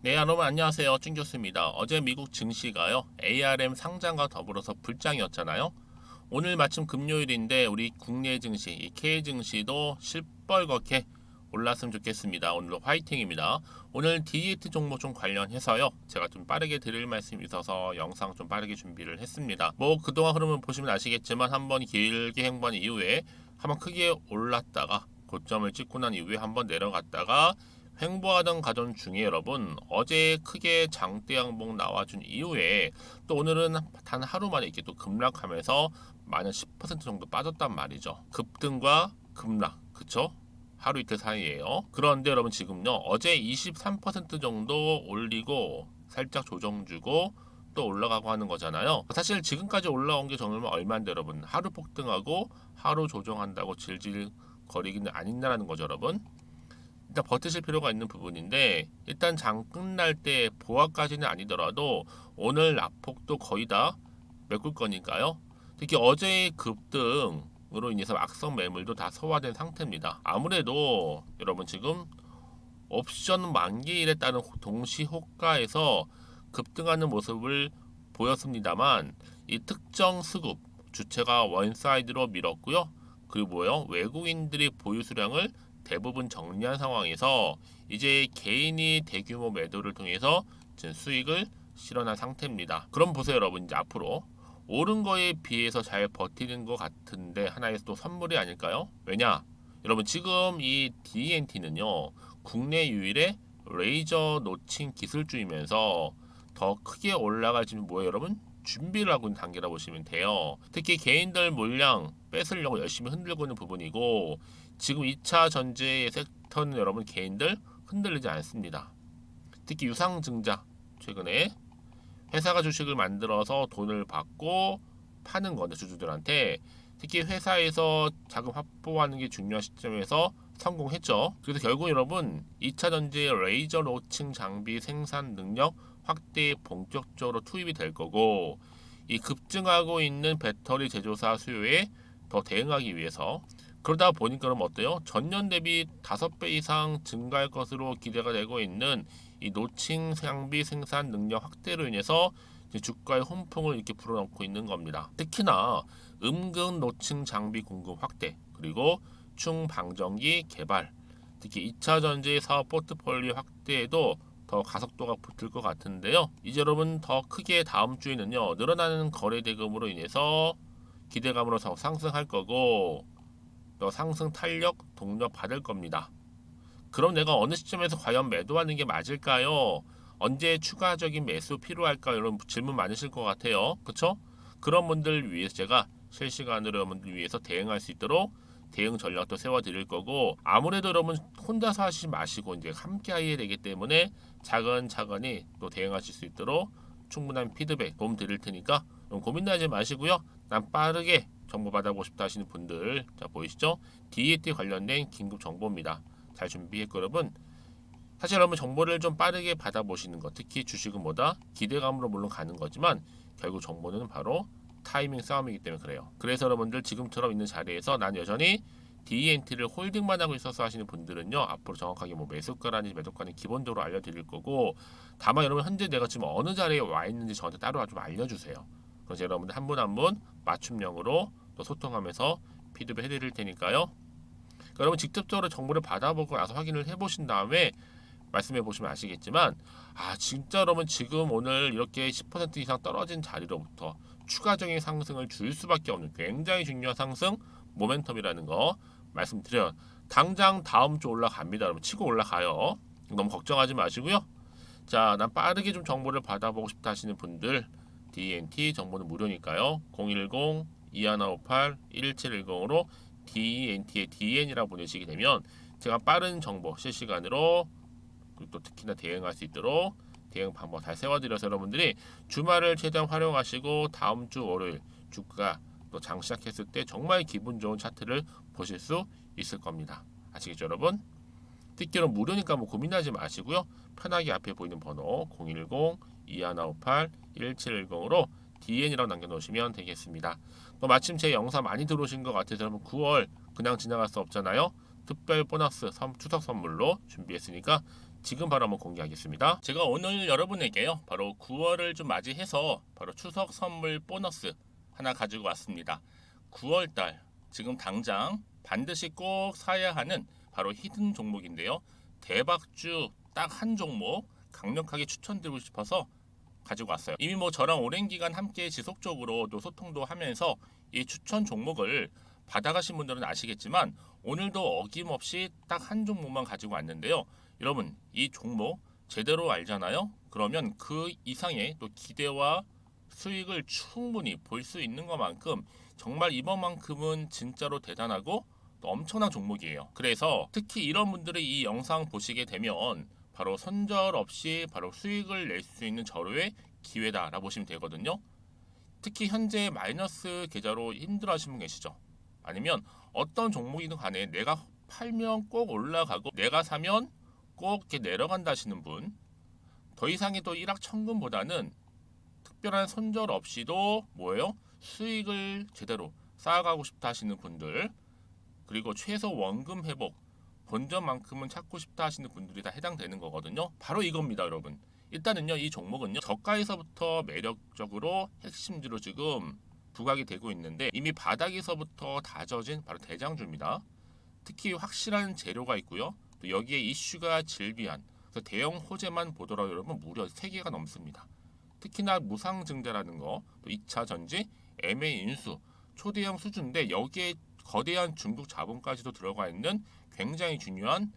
네, 여러분 안녕하세요. 찐 교수입니다. 어제 미국 증시가요, ARM 상장과 더불어서 불장이었잖아요. 오늘 마침 금요일인데 우리 국내 증시, 이 K 증시도 실벌겋게 올랐으면 좋겠습니다. 오늘도 화이팅입니다. 오늘 DET 종목 좀 관련해서요, 제가 좀 빠르게 드릴 말씀이 있어서 영상 좀 빠르게 준비를 했습니다. 뭐 그동안 흐름을 보시면 아시겠지만 한번 길게 행보한 이후에 한번 크게 올랐다가 고점을 찍고 난 이후에 한번 내려갔다가 횡보하던 과정 중에 여러분 어제 크게 장대 양봉 나와준 이후에 또 오늘은 단 하루 만에 이렇게 또 급락하면서 마이너스 10% 정도 빠졌단 말이죠. 급등과 급락, 그쵸? 하루 이틀 사이에요. 그런데 여러분 지금요, 어제 23% 정도 올리고 살짝 조정 주고 또 올라가고 하는 거잖아요. 사실 지금까지 올라온 게 정말 얼마인데 여러분, 하루 폭등하고 하루 조정한다고 질질 거리기는 아닌다라는 거죠, 여러분. 일단 버티실 필요가 있는 부분인데, 일단 장 끝날 때 보합까지는 아니더라도 오늘 낙폭도 거의 다 메꿀 거니까요. 특히 어제의 급등으로 인해서 악성 매물도 다 소화된 상태입니다. 아무래도 여러분 지금 옵션 만기일에 따른 동시 호가에서 급등하는 모습을 보였습니다만, 이 특정 수급 주체가 원사이드로 밀었고요. 그리고 뭐요? 외국인들이 보유 수량을 대부분 정리한 상황에서 이제 개인이 대규모 매도를 통해서 지금 수익을 실현한 상태입니다. 그럼 보세요, 여러분. 이제 앞으로 오른 거에 비해서 잘 버티는 것 같은데 하나의 또 선물이 아닐까요? 왜냐? 여러분 지금 이 DNT는요, 국내 유일의 레이저 노칭 기술주이면서 더 크게 올라갈 지금 뭐예요, 여러분? 준비를 하고 있는 단계라 보시면 돼요. 특히 개인들 물량 뺏으려고 열심히 흔들고 있는 부분이고, 지금 2차 전지의 섹터는 여러분 개인들 흔들리지 않습니다. 특히 유상증자, 최근에 회사가 주식을 만들어서 돈을 받고 파는 건데, 주주들한테 특히 회사에서 자금 확보하는 게 중요한 시점에서 성공했죠. 그래서 결국 여러분 2차 전지의 레이저 로칭 장비 생산 능력 확대에 본격적으로 투입이 될 거고, 이 급증하고 있는 배터리 제조사 수요에 더 대응하기 위해서, 그러다 보니까 그럼 어때요? 전년 대비 5배 이상 증가할 것으로 기대가 되고 있는 이 노칭 장비 생산 능력 확대로 인해서 주가의 훈풍을 이렇게 불어넣고 있는 겁니다. 특히나 음극 노칭 장비 공급 확대, 그리고 충방전기 개발, 특히 2차 전지 사업 포트폴리오 확대에도 더 가속도가 붙을 것 같은데요. 이제 여러분 더 크게 다음 주에는요, 늘어나는 거래 대금으로 인해서 기대감으로 상승할 거고, 또 상승 탄력 동력 받을 겁니다. 그럼 내가 어느 시점에서 과연 매도하는 게 맞을까요? 언제 추가적인 매수 필요할까요? 이런 질문 많으실 것 같아요. 그쵸? 그런 분들 위해서 제가 실시간으로 여러분들 위해서 대응할 수 있도록 대응 전략도 세워드릴 거고, 아무래도 여러분 혼자서 하시지 마시고 이제 함께 해야 되기 때문에 차근차근히 또 대응하실 수 있도록 충분한 피드백 도움 드릴 테니까 고민하지 마시고요. 난 빠르게 정보 받아보고 싶다 하시는 분들, 자 보이시죠? DET 관련된 긴급 정보입니다. 잘 준비했고 여러분, 사실 여러분 정보를 좀 빠르게 받아보시는 것, 특히 주식은 뭐다? 기대감으로 물론 가는 거지만 결국 정보는 바로 타이밍 싸움이기 때문에 그래요. 그래서 여러분들 지금처럼 있는 자리에서 난 여전히 DNT를 홀딩만 하고 있어서 하시는 분들은요, 앞으로 정확하게 뭐 매수가라는지 매도가는 기본적으로 알려드릴 거고, 다만 여러분 현재 내가 지금 어느 자리에 와 있는지 저한테 따로 좀 알려주세요. 그래서 여러분들 한 분 한 분 맞춤형으로 또 소통하면서 피드백 해드릴 테니까요. 그러니까 여러분 직접적으로 정보를 받아보고 나서 확인을 해보신 다음에 말씀해 보시면 아시겠지만, 진짜 여러분 지금 오늘 이렇게 10% 이상 떨어진 자리로부터 추가적인 상승을 줄 수밖에 없는 굉장히 중요한 상승 모멘텀이라는 거 말씀드려요. 당장 다음 주 올라갑니다. 여러분 치고 올라가요. 너무 걱정하지 마시고요. 자, 난 빠르게 좀 정보를 받아보고 싶다 하시는 분들, DNT 정보는 무료니까요. 010-2158-1710으로 DNT의 DN이라고 보내시게 되면 제가 빠른 정보 실시간으로, 그리고 또 특히나 대응할 수 있도록 대응 방법 잘 세워드려서 여러분들이 주말을 최대한 활용하시고 다음 주 월요일 주가 또 장 시작했을 때 정말 기분 좋은 차트를 보실 수 있을 겁니다. 아시겠죠 여러분? 특기는 무료니까 뭐 고민하지 마시고요. 편하게 앞에 보이는 번호 010-2158-1710으로 DN이라고 남겨놓으시면 되겠습니다. 또 마침 제 영상 많이 들어오신 것 같아서 여러분 9월 그냥 지나갈 수 없잖아요. 특별 보너스 추석 선물로 준비했으니까 지금 바로 한번 공개하겠습니다. 제가 오늘 여러분에게요, 바로 9월을 좀 맞이해서 바로 추석 선물 보너스 하나 가지고 왔습니다. 9월달 지금 당장 반드시 꼭 사야 하는 바로 히든 종목인데요. 대박주 딱 한 종목 강력하게 추천드리고 싶어서 가지고 왔어요. 이미 뭐 저랑 오랜 기간 함께 지속적으로 또 소통도 하면서 이 추천 종목을 받아가신 분들은 아시겠지만 오늘도 어김없이 딱 한 종목만 가지고 왔는데요. 여러분 이 종목 제대로 알잖아요. 그러면 그 이상의 또 기대와 수익을 충분히 볼 수 있는 것만큼 정말 이번만큼은 진짜로 대단하고 또 엄청난 종목이에요. 그래서 특히 이런 분들이 이 영상 보시게 되면 바로 손절 없이 바로 수익을 낼 수 있는 절호의 기회다라고 보시면 되거든요. 특히 현재 마이너스 계좌로 힘들어하시는 분 계시죠? 아니면 어떤 종목이든 간에 내가 팔면 꼭 올라가고 내가 사면 꼭 이렇게 내려간다 하시는 분, 더 이상의 또 일확천금보다는 특별한 손절 없이도 뭐예요? 수익을 제대로 쌓아가고 싶다 하시는 분들, 그리고 최소 원금 회복 본전만큼은 찾고 싶다 하시는 분들이 다 해당되는 거거든요. 바로 이겁니다, 여러분. 일단은요, 이 종목은요, 저가에서부터 매력적으로 핵심주로 지금 부각이 되고 있는데 이미 바닥에서부터 다져진 바로 대장주입니다. 특히 확실한 재료가 있고요. 또 여기에 이슈가 질비한 그래서 대형 호재만 보더라도 여러분 무려 3개가 넘습니다. 특히나 무상증자라는 거, 또 2차 전지, MA 인수, 초대형 수주인데 여기에 거대한 중국 자본까지도 들어가 있는 굉장히 중요한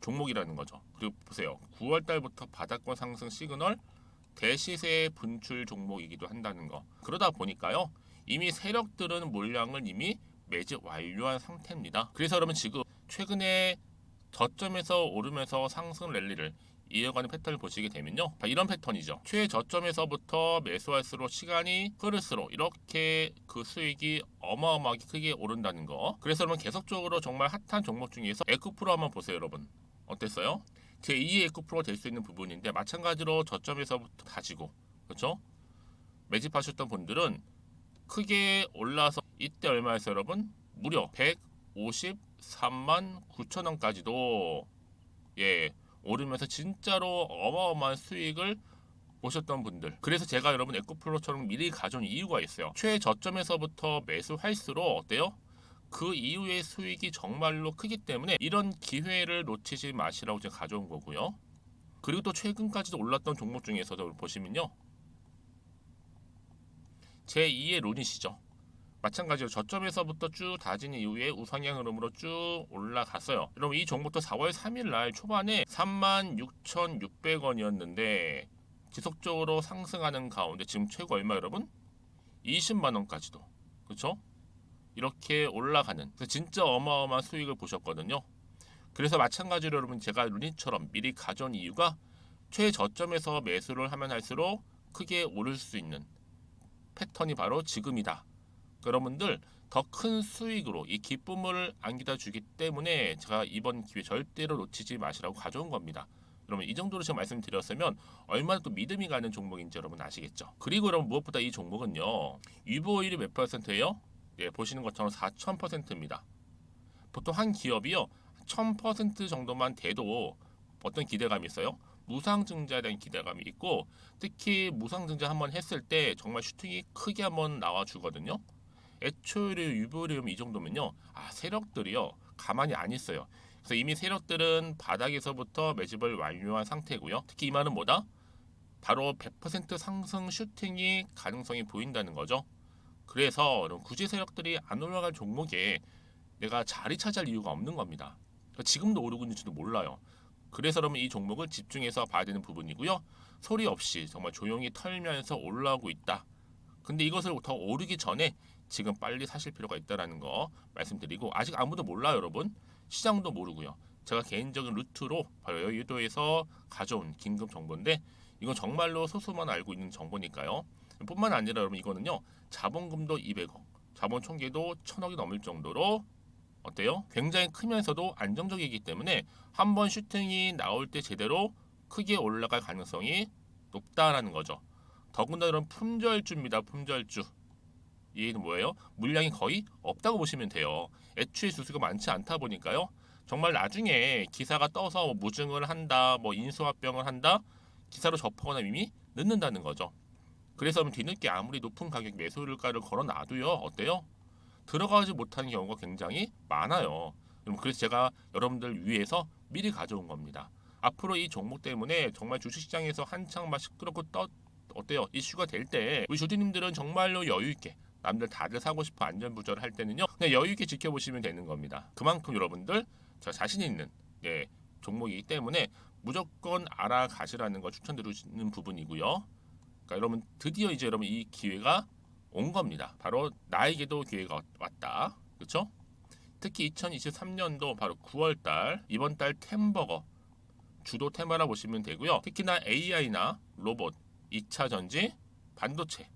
종목이라는 거죠. 그리고 보세요. 9월 달부터 바닥권 상승 시그널, 대시세 분출 종목이기도 한다는 거. 그러다 보니까요. 이미 세력들은 물량을 이미 매집 완료한 상태입니다. 그래서 여러분 지금 최근에 저점에서 오르면서 상승 랠리를 이어가는 패턴을 보시게 되면요. 이런 패턴이죠. 최저점에서부터 매수할수록 시간이 흐를수록 이렇게 그 수익이 어마어마하게 크게 오른다는 거. 그래서 여러분 계속적으로 정말 핫한 종목 중에서 에코프로 한번 보세요, 여러분. 어땠어요? 제2의 에코프로가 될 수 있는 부분인데 마찬가지로 저점에서부터 다지고 그렇죠? 매집하셨던 분들은 크게 올라서 이때 얼마였어요, 여러분? 무려 153만 9천 원까지도 오르면서 진짜로 어마어마한 수익을 보셨던 분들. 그래서 제가 여러분 에코플로처럼 미리 가져온 이유가 있어요. 최저점에서부터 매수할수록 어때요? 그 이후의 수익이 정말로 크기 때문에 이런 기회를 놓치지 마시라고 제가 가져온 거고요. 그리고 또 최근까지도 올랐던 종목 중에서도 보시면요. 제2의 론이시죠. 마찬가지로 저점에서부터 쭉 다진 이후에 우상향 흐름으로 쭉 올라갔어요. 여러분 이 종목도 4월 3일 날 초반에 36,600원이었는데 지속적으로 상승하는 가운데 지금 최고 얼마 여러분? 20만 원까지도. 그렇죠? 이렇게 올라가는 그래서 진짜 어마어마한 수익을 보셨거든요. 그래서 마찬가지로 여러분 제가 루닛처럼 미리 가져온 이유가 최저점에서 매수를 하면 할수록 크게 오를 수 있는 패턴이 바로 지금이다. 여러분들 더 큰 수익으로 이 기쁨을 안겨다 주기 때문에 제가 이번 기회 절대로 놓치지 마시라고 가져온 겁니다. 여러분 이 정도로 제가 말씀드렸으면 얼마나 또 믿음이 가는 종목인지 여러분 아시겠죠? 그리고 여러분 무엇보다 이 종목은요. 유보율이 몇 %예요? 보시는 것처럼 4000%입니다. 보통 한 기업이요. 1000% 정도만 돼도 어떤 기대감이 있어요? 무상증자에 대한 기대감이 있고 특히 무상증자 한번 했을 때 정말 슈팅이 크게 한번 나와주거든요. 애초에 유보율이 이 정도면요. 세력들이요. 가만히 안 있어요. 그래서 이미 세력들은 바닥에서부터 매집을 완료한 상태고요. 특히 이 말은 뭐다? 바로 100% 상승 슈팅이 가능성이 보인다는 거죠. 그래서 굳이 세력들이 안 올라갈 종목에 내가 자리 차지할 이유가 없는 겁니다. 지금도 오르고 있는지도 몰라요. 그래서 그러면 이 종목을 집중해서 봐야 되는 부분이고요. 소리 없이 정말 조용히 털면서 올라오고 있다. 근데 이것을 더 오르기 전에 지금 빨리 사실 필요가 있다는 거 말씀드리고 아직 아무도 몰라요, 여러분. 시장도 모르고요. 제가 개인적인 루트로 바로 여의도에서 가져온 긴급 정보인데 이건 정말로 소수만 알고 있는 정보니까요. 뿐만 아니라 여러분 이거는요. 자본금도 200억, 자본 총계도 1000억이 넘을 정도로 어때요? 굉장히 크면서도 안정적이기 때문에 한번 슈팅이 나올 때 제대로 크게 올라갈 가능성이 높다라는 거죠. 더군다나 이런 품절주입니다. 품절주. 얘는 뭐예요? 물량이 거의 없다고 보시면 돼요. 애초에 수수가 많지 않다 보니까요. 정말 나중에 기사가 떠서 뭐 무증을 한다, 뭐 인수합병을 한다, 기사로 접하거나 이미 늦는다는 거죠. 그래서 뒤늦게 아무리 높은 가격 매수가를 걸어놔도요, 어때요? 들어가지 못하는 경우가 굉장히 많아요. 그래서 제가 여러분들 위해서 미리 가져온 겁니다. 앞으로 이 종목 때문에 정말 주식시장에서 한창 막 시끄럽고 어때요? 이슈가 될 때 우리 주주님들은 정말로 여유 있게 남들 다들 사고 싶어 안전부절 할 때는요, 그냥 여유 있게 지켜보시면 되는 겁니다. 그만큼 여러분들 저 자신 있는 종목이기 때문에 무조건 알아가시라는 걸 추천드리는 부분이고요. 그러니까 여러분 드디어 이제 여러분 이 기회가 온 겁니다. 바로 나에게도 기회가 왔다. 그렇죠? 특히 2023년도 바로 9월달 이번 달 템버거 주도 테마라 보시면 되고요. 특히나 AI나 로봇, 2차 전지, 반도체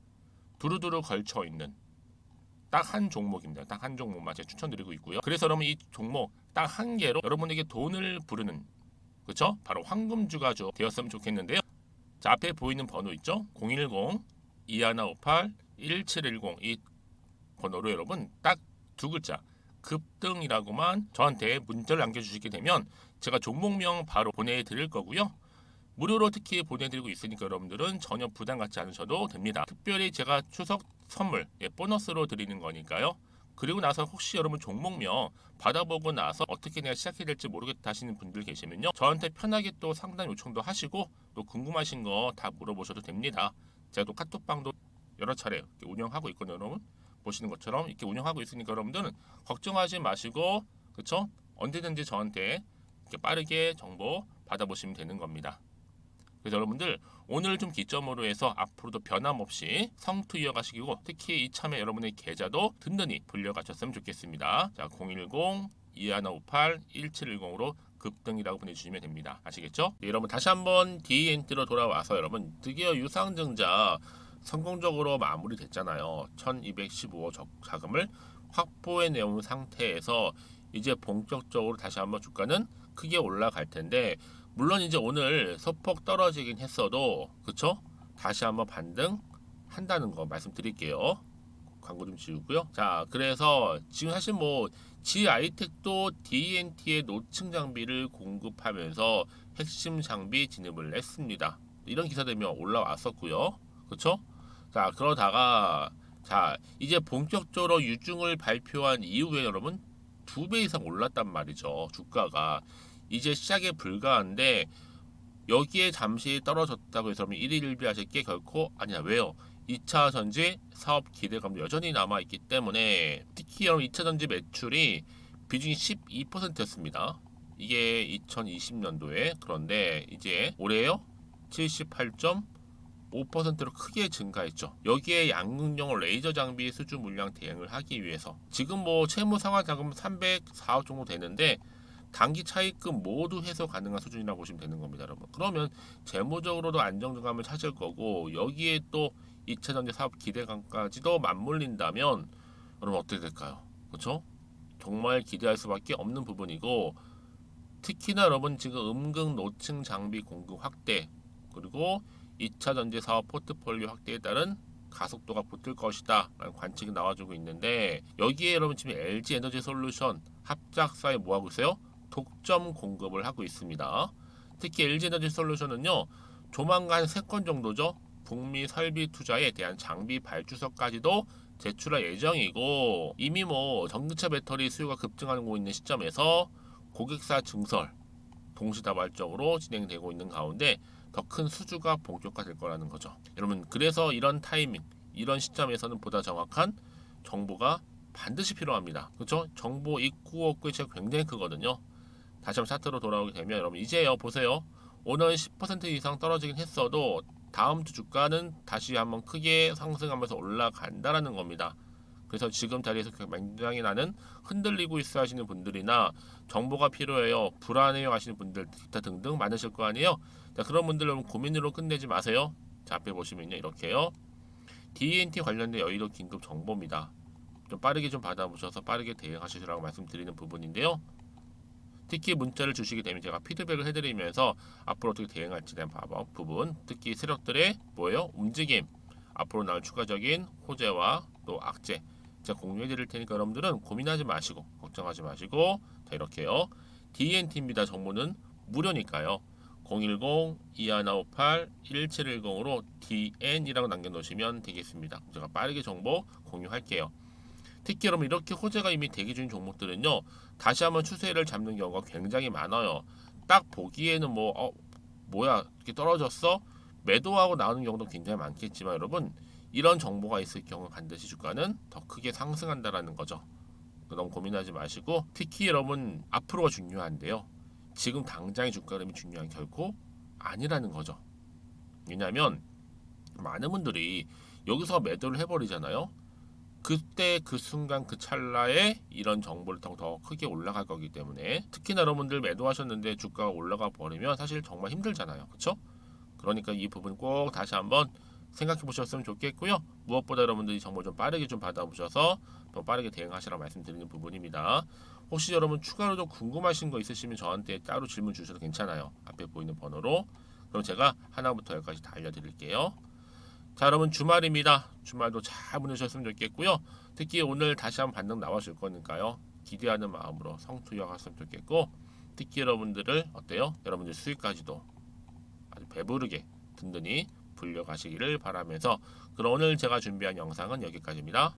두루두루 걸쳐 있는 딱 한 종목입니다. 딱 한 종목만 제가 추천드리고 있고요. 그래서 여러분 이 종목 딱 한 개로 여러분에게 돈을 부르는 그렇죠? 바로 황금주가죠 되었으면 좋겠는데요. 자, 앞에 보이는 번호 있죠? 010-2158-1710 이 번호로 여러분 딱 두 글자 급등이라고만 저한테 문자를 남겨주시게 되면 제가 종목명 바로 보내드릴 거고요. 무료로 특히 보내드리고 있으니까 여러분들은 전혀 부담 갖지 않으셔도 됩니다. 특별히 제가 추석 선물 보너스로 드리는 거니까요. 그리고 나서 혹시 여러분 종목명 받아보고 나서 어떻게 내가 시작해야 될지 모르겠다 하시는 분들 계시면요, 저한테 편하게 또 상담 요청도 하시고 또 궁금하신 거 다 물어보셔도 됩니다. 제가 또 카톡방도 여러 차례 운영하고 있거든요. 여러분 보시는 것처럼 이렇게 운영하고 있으니까 여러분들은 걱정하지 마시고 그쵸? 언제든지 저한테 이렇게 빠르게 정보 받아보시면 되는 겁니다. 그래서 여러분들 오늘 좀 기점으로 해서 앞으로도 변함없이 성투 이어가시고 특히 이참에 여러분의 계좌도 든든히 불려가셨으면 좋겠습니다. 자, 010-2158-1710으로 급등이라고 보내주시면 됩니다. 아시겠죠? 네, 여러분 다시 한번 DNT로 돌아와서 여러분 드디어 유상증자 성공적으로 마무리됐잖아요. 1215억 자금을 확보해 내온 상태에서 이제 본격적으로 다시 한번 주가는 크게 올라갈 텐데, 물론 이제 오늘 소폭 떨어지긴 했어도 그쵸? 다시 한번 반등한다는 거 말씀드릴게요. 광고 좀 지우고요. 자, 그래서 지금 사실 뭐 GI텍도 DNT의 노층 장비를 공급하면서 핵심 장비 진입을 했습니다. 이런 기사들이 올라왔었고요. 그쵸? 자, 그러다가 자, 이제 본격적으로 유증을 발표한 이후에 여러분 2배 이상 올랐단 말이죠. 주가가 이제 시작에 불과한데 여기에 잠시 떨어졌다고 해서 1일 1비 하실 게 결코 아니야. 왜요? 2차 전지 사업 기대감도 여전히 남아있기 때문에 특히 여러분 2차 전지 매출이 비중이 12%였습니다. 이게 2020년도에. 그런데 이제 올해요 78.5%로 크게 증가했죠. 여기에 양극용 레이저 장비 수주 물량 대응을 하기 위해서 지금 뭐 채무 상환 자금 304억 정도 되는데 단기 차입금 모두 해소 가능한 수준이라고 보시면 되는 겁니다, 여러분. 그러면 재무적으로도 안정감을 찾을 거고 여기에 또 2차 전지 사업 기대감까지도 맞물린다면 여러분 어떻게 될까요? 그렇죠? 정말 기대할 수밖에 없는 부분이고 특히나 여러분 지금 음극 노층 장비 공급 확대 그리고 2차 전지 사업 포트폴리오 확대에 따른 가속도가 붙을 것이다 라는 관측이 나와주고 있는데 여기에 여러분 지금 LG 에너지 솔루션 합작사에 뭐하고 있어요? 독점 공급을 하고 있습니다. 특히 LG 에너지 솔루션은요 조만간 3건 정도죠 북미 설비 투자에 대한 장비 발주서까지도 제출할 예정이고 이미 뭐 전기차 배터리 수요가 급증하고 있는 시점에서 고객사 증설 동시다발적으로 진행되고 있는 가운데 더 큰 수주가 본격화될 거라는 거죠. 여러분 그래서 이런 타이밍 이런 시점에서는 보다 정확한 정보가 반드시 필요합니다. 그렇죠? 정보 입구 없고의 차이가 굉장히 크거든요. 다시 한번 차트로 돌아오게 되면 여러분 이제요 보세요. 오늘 10% 이상 떨어지긴 했어도 다음 주 주가는 다시 한번 크게 상승하면서 올라간다라는 겁니다. 그래서 지금 자리에서 굉장히 나는 흔들리고 있어 하시는 분들이나 정보가 필요해요, 불안해요 하시는 분들 기타 등등 많으실 거 아니에요. 자, 그런 분들은 고민으로 끝내지 마세요. 자, 앞에 보시면요 이렇게요. DNT 관련된 여의도 긴급 정보입니다. 좀 빠르게 좀 받아보셔서 빠르게 대응하시라고 말씀드리는 부분인데요. 특히 문자를 주시게 되면 제가 피드백을 해드리면서 앞으로 어떻게 대응할지 대한 부분, 특히 세력들의 뭐예요? 움직임, 앞으로 나올 추가적인 호재와 또 악재 제가 공유해 드릴 테니까 여러분들은 고민하지 마시고 걱정하지 마시고 자 이렇게요. DNT입니다. 정보는 무료니까요. 010-2158-1710으로 DN이라고 남겨놓으시면 되겠습니다. 제가 빠르게 정보 공유할게요. 특히 여러분 이렇게 호재가 이미 대기 중인 종목들은요, 다시 한번 추세를 잡는 경우가 굉장히 많아요. 딱 보기에는 뭐야 이렇게 떨어졌어? 매도하고 나오는 경우도 굉장히 많겠지만 여러분, 이런 정보가 있을 경우 반드시 주가는 더 크게 상승한다라는 거죠. 너무 고민하지 마시고, 특히 여러분 앞으로가 중요한데요, 지금 당장의 주가 흐름이 중요한 결코 아니라는 거죠. 왜냐하면 많은 분들이 여기서 매도를 해버리잖아요. 그때 그 순간 그 찰나에 이런 정보를 통해 더 크게 올라갈 거기 때문에, 특히나 여러분들 매도하셨는데 주가가 올라가 버리면 사실 정말 힘들잖아요. 그렇죠? 그러니까 이 부분 꼭 다시 한번 생각해 보셨으면 좋겠고요. 무엇보다 여러분들이 정보 좀 빠르게 좀 받아보셔서 더 빠르게 대응하시라고 말씀드리는 부분입니다. 혹시 여러분 추가로 좀 궁금하신 거 있으시면 저한테 따로 질문 주셔도 괜찮아요. 앞에 보이는 번호로. 그럼 제가 하나부터 열까지 다 알려드릴게요. 자, 여러분 주말입니다. 주말도 잘 보내셨으면 좋겠고요. 특히 오늘 다시 한번 반등 나와줄 거니까요. 기대하는 마음으로 성투력하셨으면 좋겠고, 특히 여러분들을 어때요? 여러분들 수익까지도 아주 배부르게 든든히 불려가시기를 바라면서, 그럼 오늘 제가 준비한 영상은 여기까지입니다.